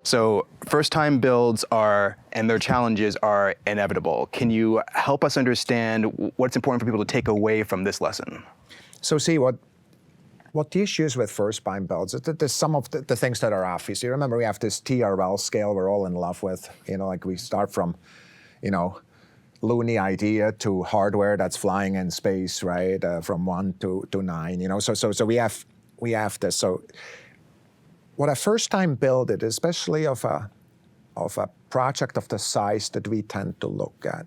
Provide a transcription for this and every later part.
So first-time builds and their challenges are inevitable. Can you help us understand what's important for people to take away from this lesson? So see, what the issue is with first-time builds, there's some of the things that are obvious. You remember we have this TRL scale we're all in love with. Like we start from, loony idea to hardware that's flying in space, right? From 1 to 9. So we have this. So what a first-time build is, especially of a project of the size that we tend to look at,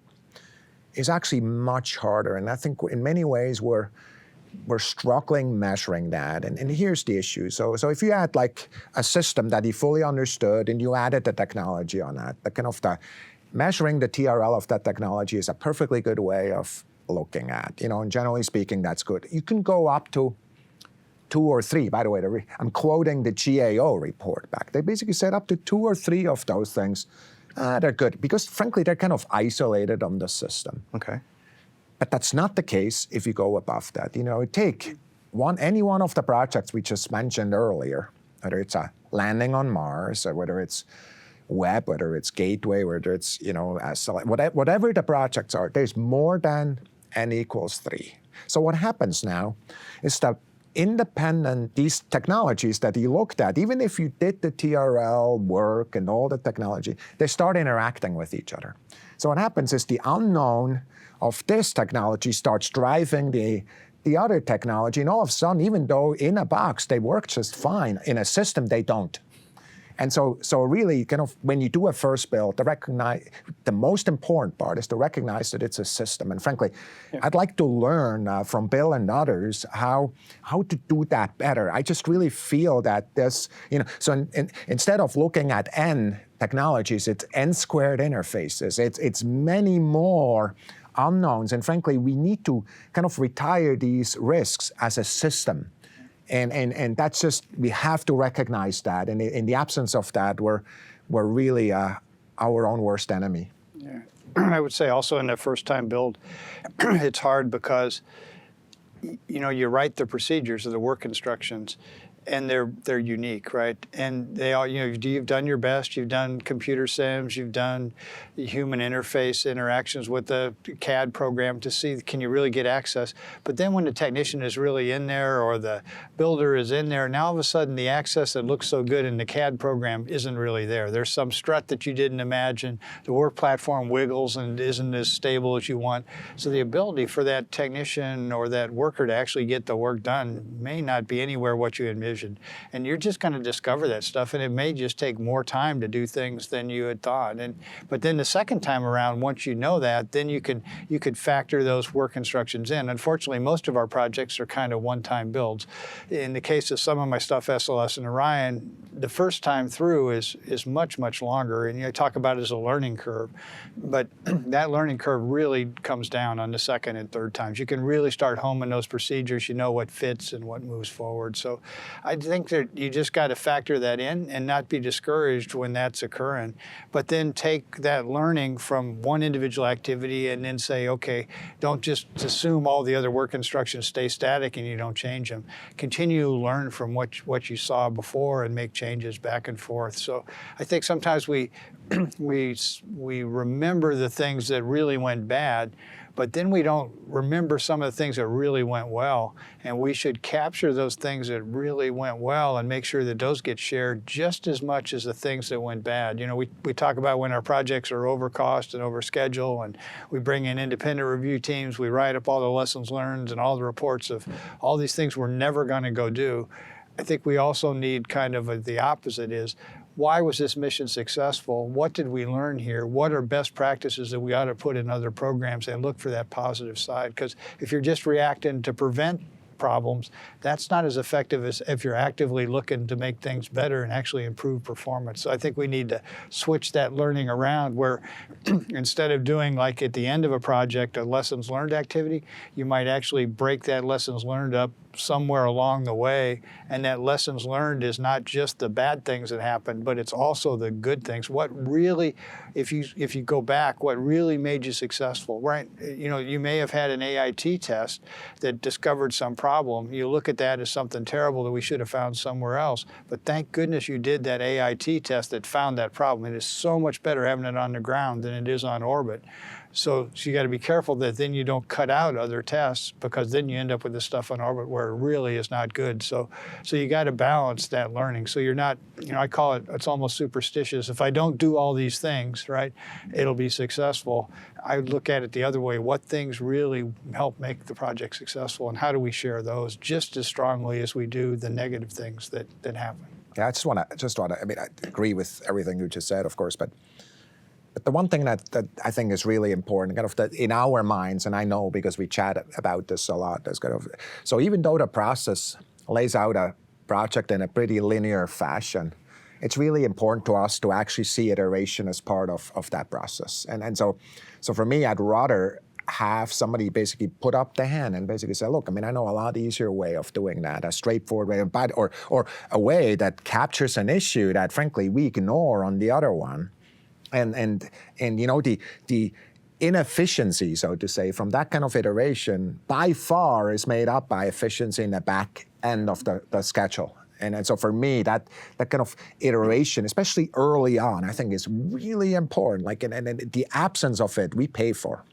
is actually much harder. And I think in many ways we're struggling measuring that. And here's the issue. So if you had like a system that you fully understood and you added the technology on that, measuring the TRL of that technology is a perfectly good way of looking at. And generally speaking, that's good. You can go up to 2 or 3. By the way, I'm quoting the GAO report back. They basically said up to 2 or 3 of those things, they're good. Because frankly, they're kind of isolated on the system. Okay. But that's not the case if you go above that. Take any one of the projects we just mentioned earlier, whether it's a landing on Mars, or whether it's Webb, whether it's Gateway, whether it's, whatever the projects are, there's more than n equals 3. So what happens now is that these technologies that you looked at, even if you did the TRL work and all the technology, they start interacting with each other. So what happens is the unknown of this technology starts driving the other technology, and all of a sudden, even though in a box they work just fine, in a system they don't. And so really, when you do a first build, the most important part is to recognize that it's a system. And frankly, I'd like to learn from Bill and others how to do that better. I just really feel that this, so instead of looking at n technologies, it's n squared interfaces. It's many more unknowns. And frankly, we need to retire these risks as a system. And that's just, we have to recognize that. And in the absence of that, we're really our own worst enemy. Yeah. I would say also in the first-time build, it's hard because, you write the procedures of the work instructions, and they're unique, right? And they all, you've done your best. You've done computer sims. You've done human interface interactions with the CAD program to see, can you really get access? But then when the technician is really in there or the builder is in there, now all of a sudden the access that looks so good in the CAD program isn't really there. There's some strut that you didn't imagine. The work platform wiggles and isn't as stable as you want. So the ability for that technician or that worker to actually get the work done may not be anywhere what you envisioned. And you're just going to discover that stuff, and it may just take more time to do things than you had thought. But then the second time around, once you know that, then you could factor those work instructions in. Unfortunately, most of our projects are kind of one-time builds. In the case of some of my stuff, SLS and Orion, the first time through is much, much longer, and you talk about it as a learning curve. But that learning curve really comes down on the second and third times. You can really start homing those procedures. You know what fits and what moves forward. So I think that you just got to factor that in and not be discouraged when that's occurring, but then take that learning from one individual activity and then say, okay, don't just assume all the other work instructions stay static and you don't change them. Continue to learn from what you saw before and make changes back and forth. So I think sometimes we remember the things that really went bad, but then we don't remember some of the things that really went well. And we should capture those things that really went well and make sure that those get shared just as much as the things that went bad. We talk about when our projects are over cost and over schedule, and we bring in independent review teams, we write up all the lessons learned and all the reports of all these things we're never going to go do. I think we also need kind of the opposite is, why was this mission successful? What did we learn here? What are best practices that we ought to put in other programs, and look for that positive side? Because if you're just reacting to prevent problems, that's not as effective as if you're actively looking to make things better and actually improve performance. So I think we need to switch that learning around, where instead of doing like at the end of a project a lessons learned activity, you might actually break that lessons learned up somewhere along the way, and that lessons learned is not just the bad things that happened, but it's also the good things. What really, if you go back, what really made you successful, right? You may have had an AIT test that discovered some problem problem, you look at that as something terrible that we should have found somewhere else. But thank goodness you did that AIT test that found that problem. It is so much better having it on the ground than it is on orbit. So you got to be careful that then you don't cut out other tests, because then you end up with this stuff on orbit where it really is not good. So you got to balance that learning. So you're not, I call it, it's almost superstitious. If I don't do all these things, right, it'll be successful. I look at it the other way. What things really help make the project successful, and how do we share those just as strongly as we do the negative things that happen? Yeah, I just want to. I mean, I agree with everything you just said, of course, but the one thing that I think is really important, kind of that in our minds, and I know because we chat about this a lot, is kind of, so even though the process lays out a project in a pretty linear fashion, it's really important to us to actually see iteration as part of that process. And so for me, I'd rather have somebody basically put up the hand and basically say, look, I mean, I know a lot easier way of doing that, a straightforward way, or a way that captures an issue that, frankly, we ignore on the other one. And the inefficiency, so to say, from that kind of iteration by far is made up by efficiency in the back end of the schedule. And so for me, that kind of iteration, especially early on, I think is really important. Like, and the absence of it, we pay for.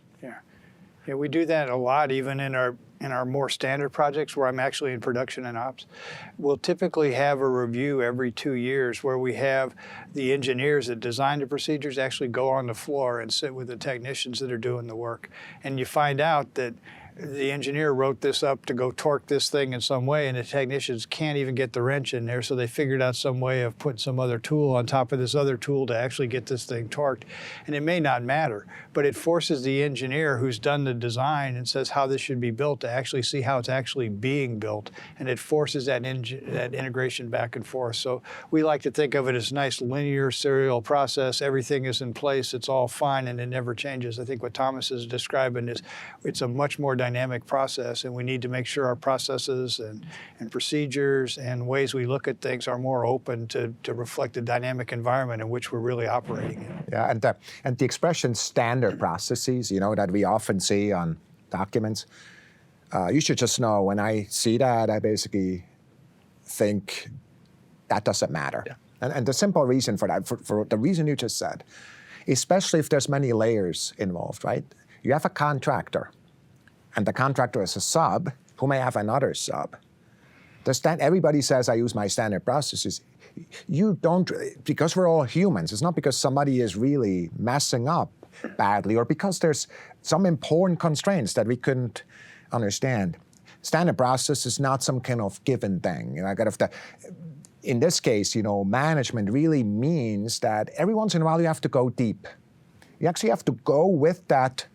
Yeah, we do that a lot, even in our more standard projects where I'm actually in production and ops. We'll typically have a review every 2 years where we have the engineers that design the procedures actually go on the floor and sit with the technicians that are doing the work. And you find out that the engineer wrote this up to go torque this thing in some way, and the technicians can't even get the wrench in there, so they figured out some way of putting some other tool on top of this other tool to actually get this thing torqued. And it may not matter, but it forces the engineer who's done the design and says how this should be built to actually see how it's actually being built, and it forces that integration back and forth. So we like to think of it as a nice linear serial process. Everything is in place, it's all fine, and it never changes. I think what Thomas is describing is it's a much more dynamic process, and we need to make sure our processes and procedures and ways we look at things are more open to reflect the dynamic environment in which we're really operating in. Yeah, and the expression standard processes, that we often see on documents, you should just know when I see that, I basically think that doesn't matter. Yeah. And the simple reason for that, for the reason you just said, especially if there's many layers involved, right? You have a contractor, and the contractor is a sub who may have another sub. Everybody says, I use my standard processes. You don't, because we're all humans. It's not because somebody is really messing up badly or because there's some important constraints that we couldn't understand. Standard process is not some kind of given thing. In this case, management really means that every once in a while you have to go deep. You actually have to go with that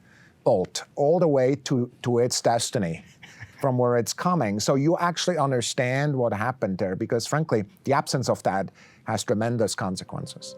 bolt all the way to its destiny from where it's coming. So you actually understand what happened there, because frankly, the absence of that has tremendous consequences.